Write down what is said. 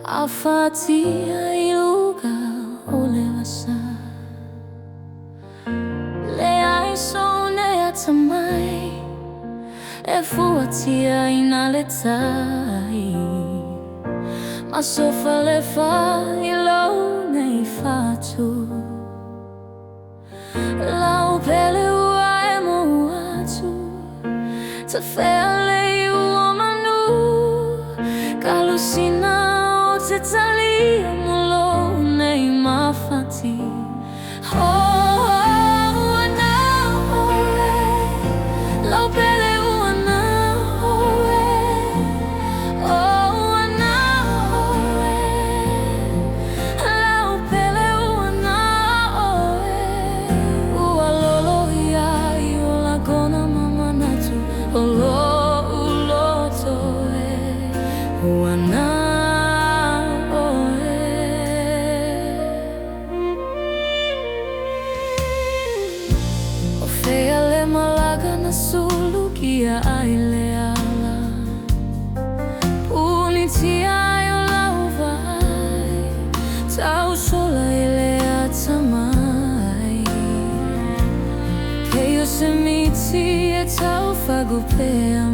Afatia I lugar o le asa Le ai sone at mai E fuatia ina le tai Ma sofa le fa I lo nei fatu Lau pele ua e mo atu Ta fea le ua manu Kalusina Te talia molo nei mawhati Oh, ana oe Lau pele ana oe Oh, ana oe Lau pele ana oe Ua lolo ia I o lagona mamanatu O lo uloto e Ua Fea le malaga na sulu kia ai le ala Punitia ai o lau vai Tau sola i le atamai Kei o se miti e tau whagupea